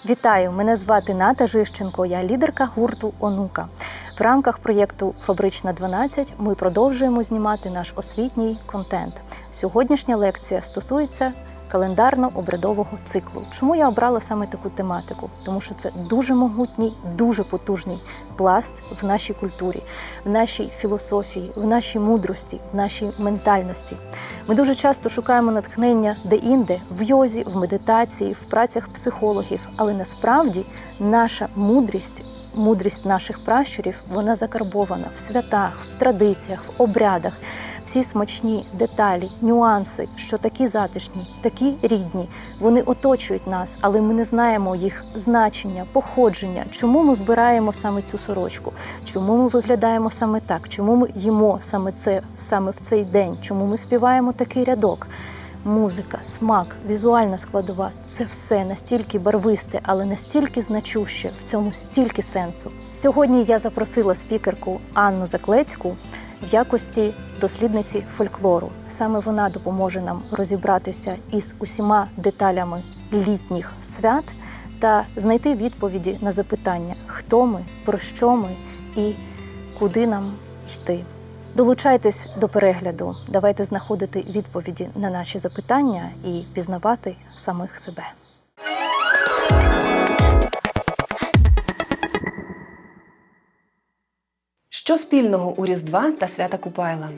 Вітаю! Мене звати Ната Жищенко, я лідерка гурту «Онука». В рамках проєкту «Фабрична 12» ми продовжуємо знімати наш освітній контент. Сьогоднішня лекція стосується календарно-обрядового циклу. Чому я обрала саме таку тематику? Тому що це дуже могутній, дуже потужний пласт в нашій культурі, в нашій філософії, в нашій мудрості, в нашій ментальності. Ми дуже часто шукаємо натхнення де-інде, в йозі, в медитації, в працях психологів, але насправді наша мудрість наших пращурів, вона закарбована в святах, в традиціях, в обрядах. Всі смачні деталі, нюанси, що такі затишні, такі рідні, вони оточують нас, але ми не знаємо їх значення, походження, чому ми вбираємо саме цю сорочку, чому ми виглядаємо саме так, чому ми їмо саме це, саме в цей день, чому ми співаємо такий рядок. Музика, смак, візуальна складова – це все настільки барвисте, але настільки значуще, в цьому стільки сенсу. Сьогодні я запросила спікерку Анну Заклецьку в якості дослідниці фольклору. Саме вона допоможе нам розібратися із усіма деталями літніх свят та знайти відповіді на запитання, хто ми, про що ми і куди нам йти. Долучайтесь до перегляду, давайте знаходити відповіді на наші запитання і пізнавати самих себе. Що спільного у Різдва та свята Купайла?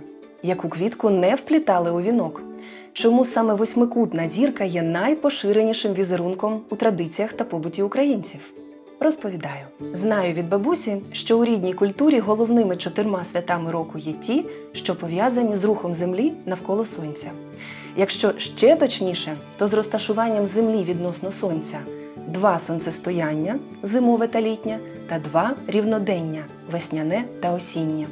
Яку квітку не вплітали у вінок? Чому саме восьмикутна зірка є найпоширенішим візерунком у традиціях та побуті українців? Розповідаю. Знаю від бабусі, що у рідній культурі головними 4 святами року є ті, що пов'язані з рухом Землі навколо Сонця. Якщо ще точніше, то з розташуванням Землі відносно Сонця 2 сонцестояння – зимове та літнє, та 2 рівнодення – весняне та осіннє.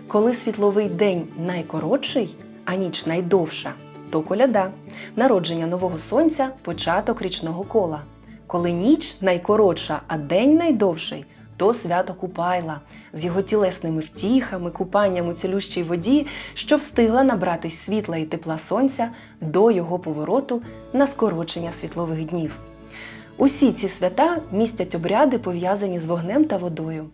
Коли світловий день найкоротший, а ніч найдовша, то коляда – народження нового сонця, початок річного кола. Коли ніч найкоротша, а день найдовший, то свято Купайла з його тілесними втіхами, купанням у цілющій воді, що встигла набратись світла і тепла сонця до його повороту на скорочення світлових днів. Усі ці свята містять обряди, пов'язані з вогнем та водою.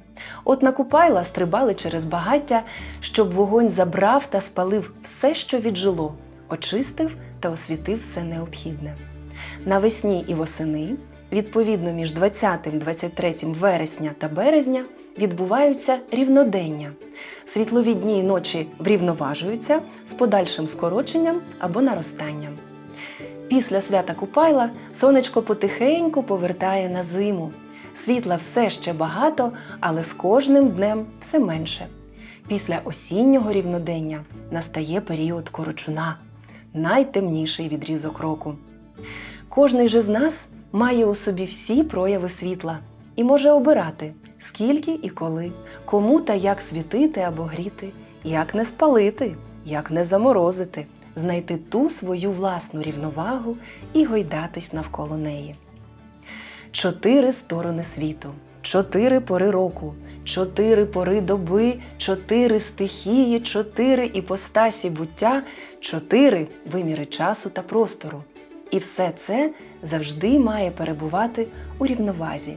От на Купайла стрибали через багаття, щоб вогонь забрав та спалив все, що віджило, очистив та освітив все необхідне. Навесні і восени, відповідно між 20-23 вересня та березня, відбуваються рівнодення. Світлові дні і ночі врівноважуються з подальшим скороченням або наростанням. Після свята Купайла сонечко потихеньку повертає на зиму. Світла все ще багато, але з кожним днем все менше. Після осіннього рівнодення настає період корочуна – найтемніший відрізок року. Кожний же з нас має у собі всі прояви світла і може обирати, скільки і коли, кому та як світити або гріти, як не спалити, як не заморозити, знайти ту свою власну рівновагу і гойдатись навколо неї. 4 сторони світу, 4 пори року, 4 пори доби, 4 стихії, 4 іпостасі буття, 4 виміри часу та простору. І все це завжди має перебувати у рівновазі.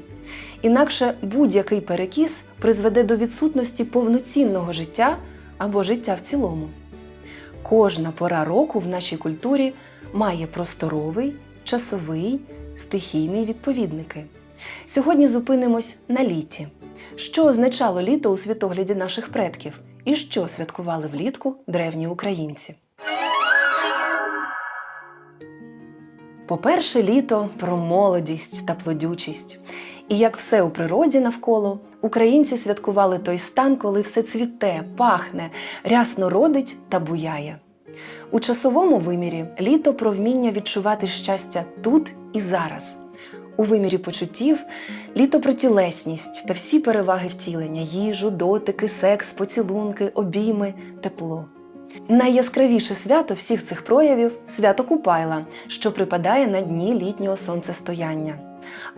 Інакше будь-який перекіс призведе до відсутності повноцінного життя або життя в цілому. Кожна пора року в нашій культурі має просторовий, часовий, стихійний відповідники. Сьогодні зупинимось на літі. Що означало літо у світогляді наших предків? І що святкували влітку древні українці? По-перше, літо про молодість та плодючість. І як все у природі навколо, українці святкували той стан, коли все цвіте, пахне, рясно родить та буяє. У часовому вимірі літо про вміння відчувати щастя тут і зараз. У вимірі почуттів літо про тілесність та всі переваги втілення – їжу, дотики, секс, поцілунки, обійми, тепло. Найяскравіше свято всіх цих проявів – свято Купайла, що припадає на дні літнього сонцестояння.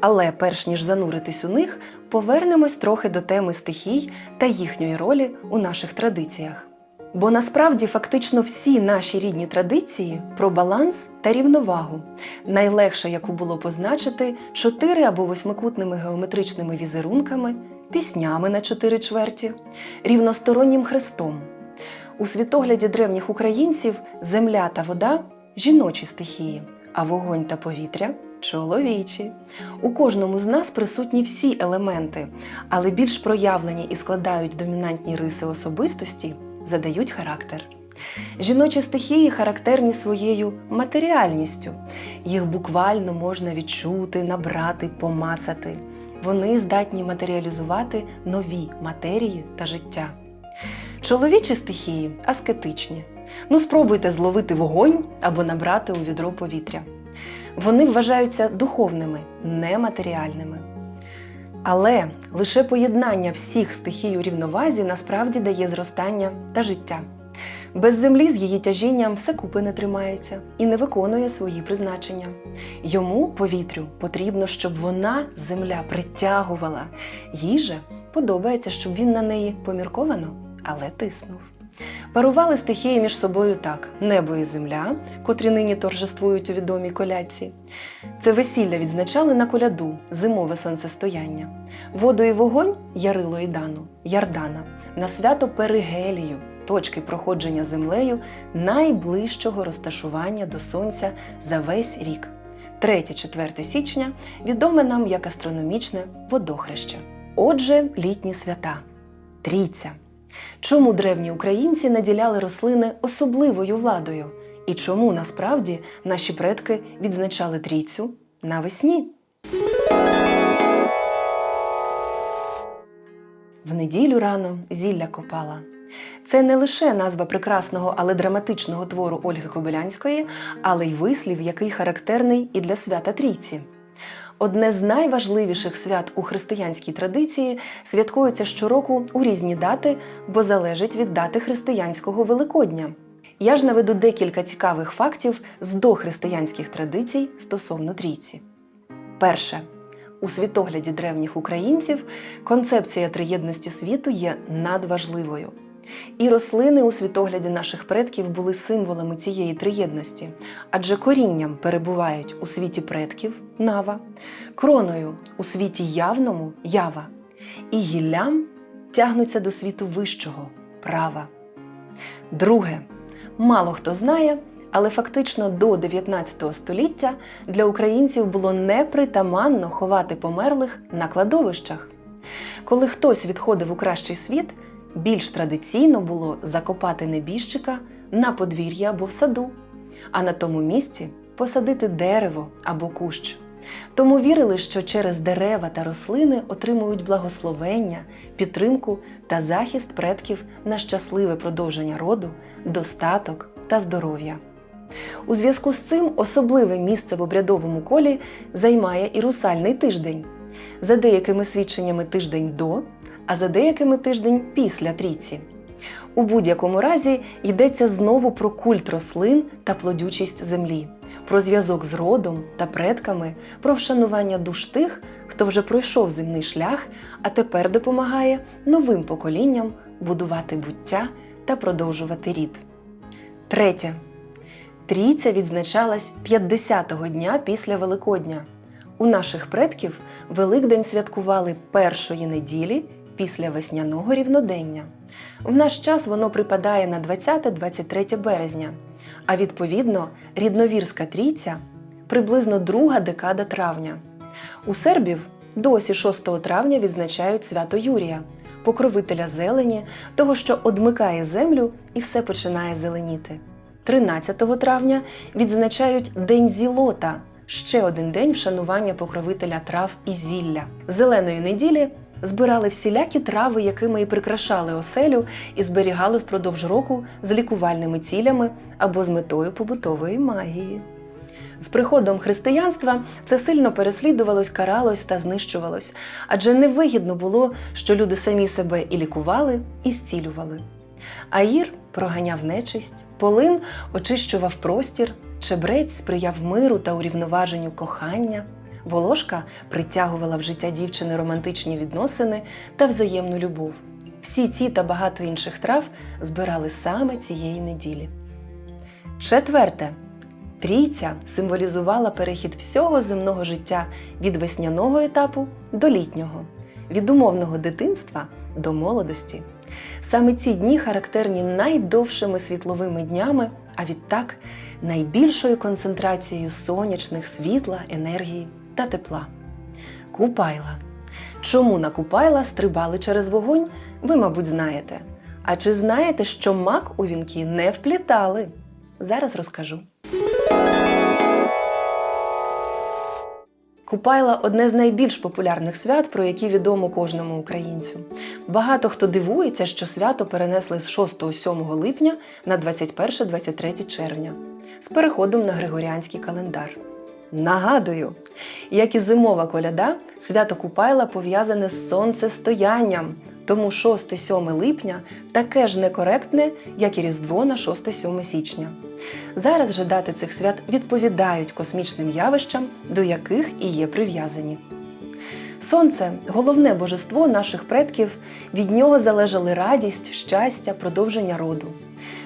Але перш ніж зануритись у них, повернемось трохи до теми стихій та їхньої ролі у наших традиціях. Бо насправді фактично всі наші рідні традиції про баланс та рівновагу. Найлегше, яку було позначити, 4 або восьмикутними геометричними візерунками, піснями на 4 чверті, рівностороннім хрестом. У світогляді древніх українців земля та вода – жіночі стихії, а вогонь та повітря – чоловічі. У кожному з нас присутні всі елементи, але більш проявлені і складають домінантні риси особистості, задають характер. Жіночі стихії характерні своєю матеріальністю. Їх буквально можна відчути, набрати, помацати. Вони здатні матеріалізувати нові матерії та життя. Чоловічі стихії аскетичні. Спробуйте зловити вогонь або набрати у відро повітря. Вони вважаються духовними, нематеріальними. Але лише поєднання всіх стихій у рівновазі насправді дає зростання та життя. Без землі з її тяжінням все купи не тримається і не виконує свої призначення. Йому, повітрю, потрібно, щоб вона, земля, притягувала. Їй же подобається, щоб він на неї помірковано, але тиснув. Парували стихії між собою так – небо і земля, котрі нині торжествують у відомій колядці. Це весілля відзначали на коляду – зимове сонцестояння. Воду і вогонь – Ярило і Дану, Ярдана, на свято Перигелію, точки проходження землею найближчого розташування до сонця за весь рік. 3-4 січня відоме нам як астрономічне водохреще. Отже, літні свята. Трійця. Чому древні українці наділяли рослини особливою владою? І чому, насправді, наші предки відзначали трійцю навесні? В неділю рано зілля копала. Це не лише назва прекрасного, але драматичного твору Ольги Кобилянської, але й вислів, який характерний і для свята Трійці. Одне з найважливіших свят у християнській традиції святкується щороку у різні дати, бо залежить від дати християнського Великодня. Я ж наведу декілька цікавих фактів з дохристиянських традицій стосовно Трійці. Перше. У світогляді древніх українців концепція триєдності світу є надважливою. І рослини у світогляді наших предків були символами цієї триєдності, адже корінням перебувають у світі предків – Нава, кроною у світі явному – Ява, і гіллям тягнуться до світу вищого – Права. Друге. Мало хто знає, але фактично до 19 століття для українців було непритаманно ховати померлих на кладовищах. Коли хтось відходив у кращий світ, більш традиційно було закопати небіжчика на подвір'ї або в саду, а на тому місці посадити дерево або кущ. Тому вірили, що через дерева та рослини отримують благословення, підтримку та захист предків на щасливе продовження роду, достаток та здоров'я. У зв'язку з цим особливе місце в обрядовому колі займає і русальний тиждень. За деякими свідченнями тиждень до, а за деякими тиждень після Трійці. У будь-якому разі йдеться знову про культ рослин та плодючість землі, про зв'язок з родом та предками, про вшанування душ тих, хто вже пройшов земний шлях, а тепер допомагає новим поколінням будувати буття та продовжувати рід. Третє. Трійця відзначалась 50-го дня після Великодня. У наших предків Великдень святкували першої неділі після весняного рівнодення. В наш час воно припадає на 20-23 березня, а відповідно рідновірська трійця – приблизно друга декада травня. У сербів досі 6 травня відзначають свято Юрія, покровителя зелені, того, що одмикає землю і все починає зеленіти. 13 травня відзначають День Зілота – ще один день вшанування покровителя трав і зілля. Зеленої неділі збирали всілякі трави, якими і прикрашали оселю, і зберігали впродовж року з лікувальними цілями або з метою побутової магії. З приходом християнства це сильно переслідувалось, каралось та знищувалось, адже невигідно було, що люди самі себе і лікували, і зцілювали. Аїр проганяв нечисть, полин очищував простір, чебрець сприяв миру та урівноваженню кохання, волошка притягувала в життя дівчини романтичні відносини та взаємну любов. Всі ці та багато інших трав збирали саме цієї неділі. Четверте. Трійця символізувала перехід всього земного життя від весняного етапу до літнього, від умовного дитинства до молодості. Саме ці дні характерні найдовшими світловими днями, а відтак найбільшою концентрацією сонячних світла, енергії та тепла. Купайла. Чому на Купайла стрибали через вогонь, ви, мабуть, знаєте. А чи знаєте, що мак у вінки не вплітали? Зараз розкажу. Купайла – одне з найбільш популярних свят, про які відомо кожному українцю. Багато хто дивується, що свято перенесли з 6-7 липня на 21-23 червня, з переходом на Григоріанський календар. Нагадую, як і зимова коляда, свято Купайла пов'язане з сонцестоянням, тому 6-7 липня таке ж некоректне, як і Різдво на 6-7 січня. Зараз же дати цих свят відповідають космічним явищам, до яких і є прив'язані. Сонце – головне божество наших предків, від нього залежали радість, щастя, продовження роду.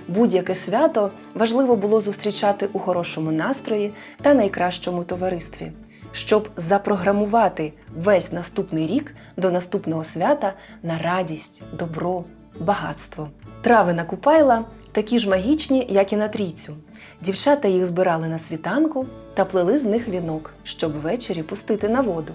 Будь-яке свято важливо було зустрічати у хорошому настрої та найкращому товаристві, щоб запрограмувати весь наступний рік до наступного свята на радість, добро, багатство. Трави на Купайла такі ж магічні, як і на Трійцю. Дівчата їх збирали на світанку та плели з них вінок, щоб ввечері пустити на воду.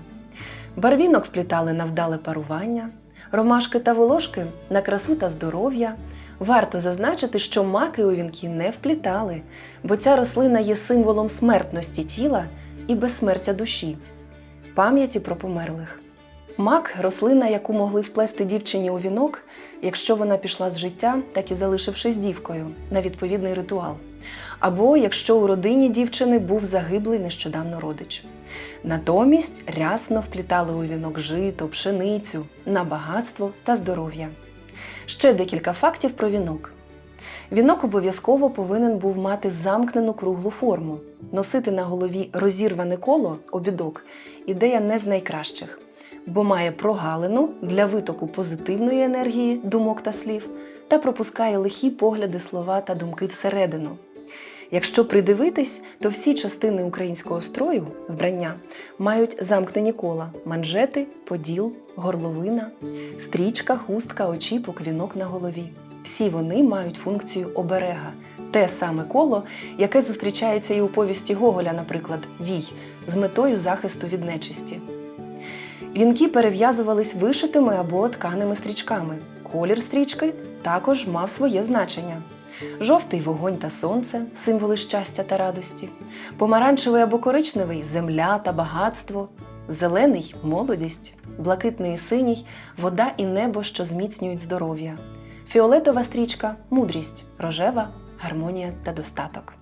Барвінок вплітали на вдале парування, ромашки та волошки – на красу та здоров'я. Варто зазначити, що маки у вінки не вплітали, бо ця рослина є символом смертності тіла і безсмертя душі, пам'яті про померлих. Мак – рослина, яку могли вплести дівчині у вінок, якщо вона пішла з життя, так і залишившись дівкою, на відповідний ритуал. Або якщо у родині дівчини був загиблий нещодавно родич. Натомість рясно вплітали у вінок жито, пшеницю, на багатство та здоров'я. Ще декілька фактів про вінок. Вінок обов'язково повинен був мати замкнену круглу форму. Носити на голові розірване коло, обідок, ідея не з найкращих, бо має прогалину для витоку позитивної енергії, думок та слів, та пропускає лихі погляди, слова та думки всередину. Якщо придивитись, то всі частини українського строю, вбрання, мають замкнені кола – манжети, поділ, горловина, стрічка, хустка, очіпок, вінок на голові. Всі вони мають функцію оберега. Те саме коло, яке зустрічається і у повісті Гоголя, наприклад, «Вій», з метою захисту від нечисті. Вінки перев'язувались вишитими або тканими стрічками. Колір стрічки також мав своє значення. Жовтий – вогонь та сонце, символи щастя та радості. Помаранчевий або коричневий – земля та багатство. Зелений – молодість. Блакитний і синій – вода і небо, що зміцнюють здоров'я. Фіолетова стрічка – мудрість, рожева – гармонія та достаток.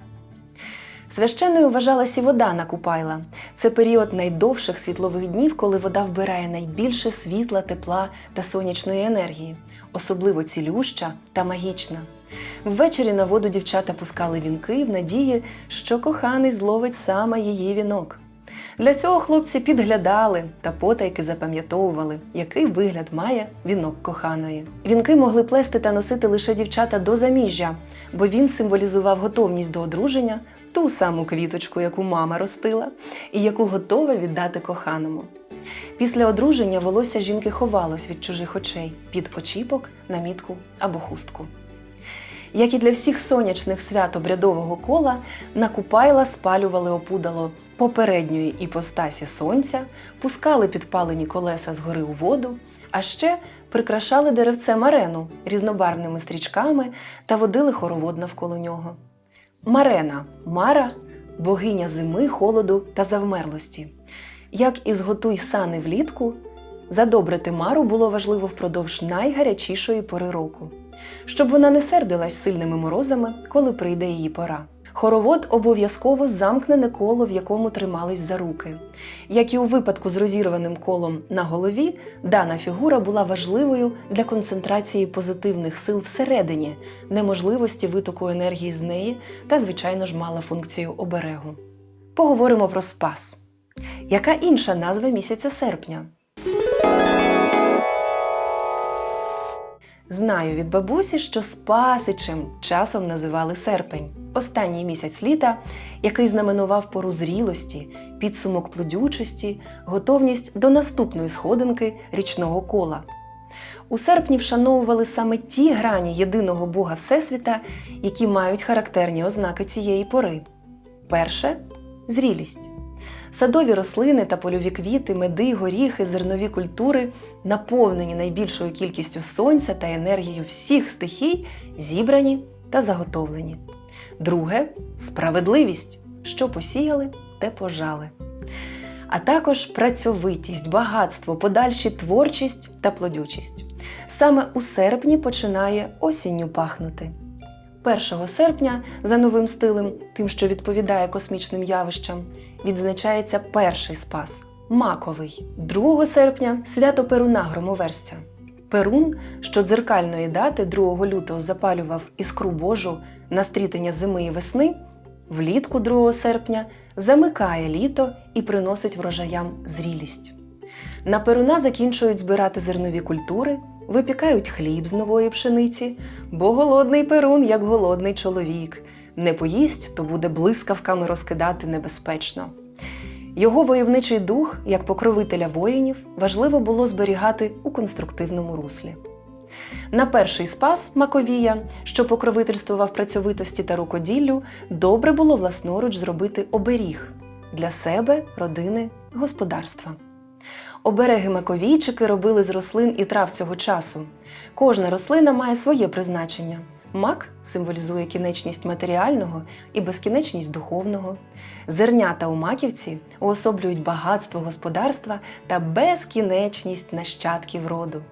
Священною вважалась і вода на Купайла. Це період найдовших світлових днів, коли вода вбирає найбільше світла, тепла та сонячної енергії, особливо цілюща та магічна. Ввечері на воду дівчата пускали вінки в надії, що коханий зловить саме її вінок. Для цього хлопці підглядали та потайки запам'ятовували, який вигляд має вінок коханої. Вінки могли плести та носити лише дівчата до заміжжя, бо він символізував готовність до одруження, ту саму квіточку, яку мама ростила, і яку готова віддати коханому. Після одруження волосся жінки ховалось від чужих очей під очіпок, намітку або хустку. Як і для всіх сонячних свят обрядового кола, на Купайла спалювали опудало попередньої іпостасі сонця, пускали підпалені колеса згори у воду, а ще прикрашали деревце марену різнобарвними стрічками та водили хоровод навколо нього. Марена – Мара – богиня зими, холоду та завмерлості. Як і «зготуй сани влітку», задобрити Мару було важливо впродовж найгарячішої пори року, щоб вона не сердилась сильними морозами, коли прийде її пора. Хоровод обов'язково замкнене коло, в якому тримались за руки. Як і у випадку з розірваним колом на голові, дана фігура була важливою для концентрації позитивних сил всередині, неможливості витоку енергії з неї та, звичайно ж, мала функцію оберегу. Поговоримо про Спас. Яка інша назва місяця серпня? Знаю від бабусі, що Спасичем часом називали серпень, останній місяць літа, який знаменував пору зрілості, підсумок плодючості, готовність до наступної сходинки річного кола. У серпні вшановували саме ті грані єдиного Бога Всесвіта, які мають характерні ознаки цієї пори. Перше – зрілість. Садові рослини та польові квіти, меди, горіхи, зернові культури, наповнені найбільшою кількістю сонця та енергією всіх стихій, зібрані та заготовлені. Друге – справедливість. Що посіяли, те пожали. А також працьовитість, багатство, подальші творчість та плодючість. Саме у серпні починає осінню пахнути. 1 серпня за новим стилем, тим, що відповідає космічним явищам, відзначається перший спас – маковий. 2 серпня – свято Перуна Громоверця. Перун, що дзеркальної дати 2 лютого запалював іскру Божу на стрітення зими і весни, влітку 2 серпня замикає літо і приносить врожаям зрілість. На Перуна закінчують збирати зернові культури, випікають хліб з нової пшениці, бо голодний Перун, як голодний чоловік. Не поїсть, то буде блискавками розкидати небезпечно. Його войовничий дух, як покровителя воїнів, важливо було зберігати у конструктивному руслі. На перший спас Маковія, що покровительствував працьовитості та рукоділлю, добре було власноруч зробити оберіг для себе, родини, господарства. Обереги-маковійчики робили з рослин і трав цього часу. Кожна рослина має своє призначення. Мак символізує кінечність матеріального і безкінечність духовного. Зернята у маківці уособлюють багатство господарства та безкінечність нащадків роду.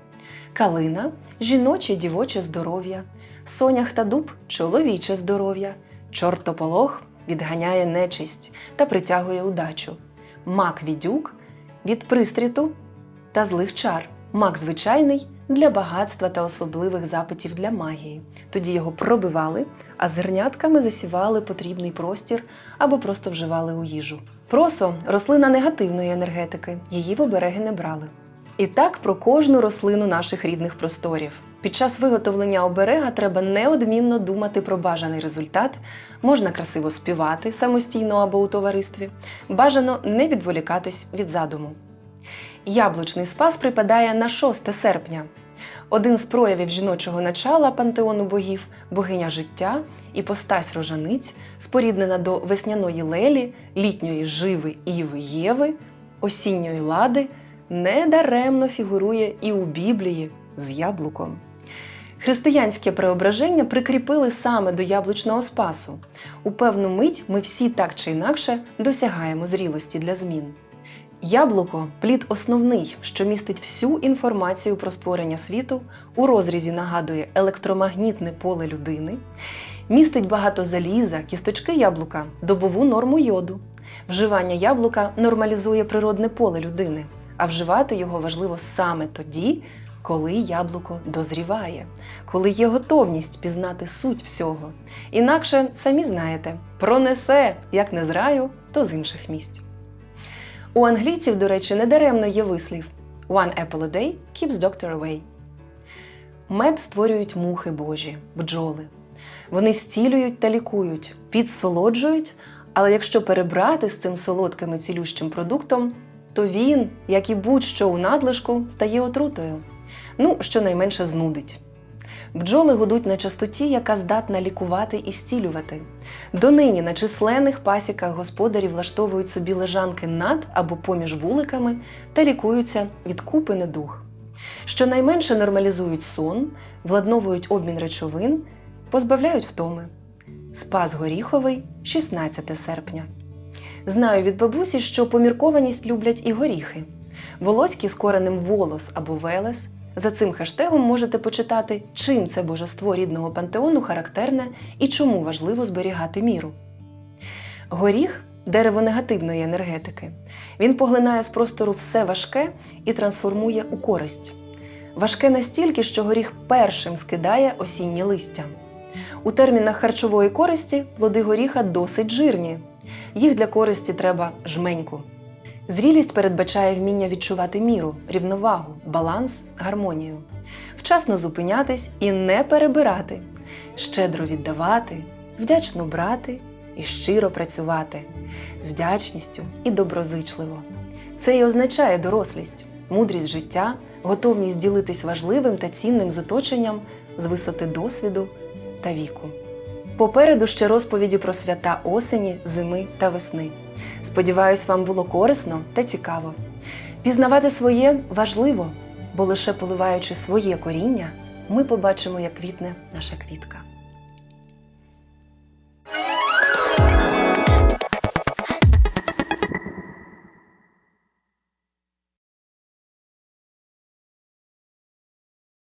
Калина – жіноче дівоче здоров'я. Сонях та дуб – чоловіче здоров'я. Чортополох відганяє нечисть та притягує удачу. Мак-відюк – від пристріту та злих чар. Мак звичайний – для багатства та особливих запитів для магії. Тоді його пробивали, а зернятками засівали потрібний простір або просто вживали у їжу. Просо – рослина негативної енергетики, її в обереги не брали. І так про кожну рослину наших рідних просторів. Під час виготовлення оберега треба неодмінно думати про бажаний результат, можна красиво співати самостійно або у товаристві, бажано не відволікатись від задуму. Яблучний спас припадає на 6 серпня. Один з проявів жіночого начала пантеону богів – богиня життя, іпостась рожаниць, споріднена до весняної лелі, літньої живи Іви Єви, осінньої лади, недаремно фігурує і у Біблії з яблуком. Християнське преображення прикріпили саме до яблучного спасу. У певну мить ми всі так чи інакше досягаємо зрілості для змін. Яблуко – плід основний, що містить всю інформацію про створення світу, у розрізі нагадує електромагнітне поле людини, містить багато заліза, кісточки яблука – добову норму йоду. Вживання яблука нормалізує природне поле людини, а вживати його важливо саме тоді, коли яблуко дозріває, коли є готовність пізнати суть всього. Інакше, самі знаєте, пронесе, як не з раю, то з інших місць. У англійців, до речі, недаремно є вислів «One apple a day keeps doctor away». Мед створюють мухи божі, бджоли. Вони зцілюють та лікують, підсолоджують, але якщо перебрати з цим солодким і цілющим продуктом, то він, як і будь-що у надлишку, стає отрутою. Щонайменше знудить. Бджоли гудуть на частоті, яка здатна лікувати і зцілювати. Донині на численних пасіках господарі влаштовують собі лежанки над або поміж вуликами та лікуються від купи недуг. Щонайменше нормалізують сон, владновують обмін речовин, позбавляють втоми. Спас горіховий – 16 серпня. Знаю від бабусі, що поміркованість люблять і горіхи. Волоські з коренем волос або велес. За цим хештегом можете почитати, чим це божество рідного пантеону характерне і чому важливо зберігати міру. Горіх – дерево негативної енергетики. Він поглинає з простору все важке і трансформує у користь. Важке настільки, що горіх першим скидає осіннє листя. У термінах харчової користі плоди горіха досить жирні. Їх для користі треба жменьку. Зрілість передбачає вміння відчувати міру, рівновагу, баланс, гармонію. Вчасно зупинятись і не перебирати, щедро віддавати, вдячно брати і щиро працювати, з вдячністю і доброзичливо. Це і означає дорослість, мудрість життя, готовність ділитись важливим та цінним з оточенням з висоти досвіду та віку. Попереду ще розповіді про свята осені, зими та весни. Сподіваюсь, вам було корисно та цікаво. Пізнавати своє важливо, бо лише поливаючи своє коріння, ми побачимо, як квітне наша квітка.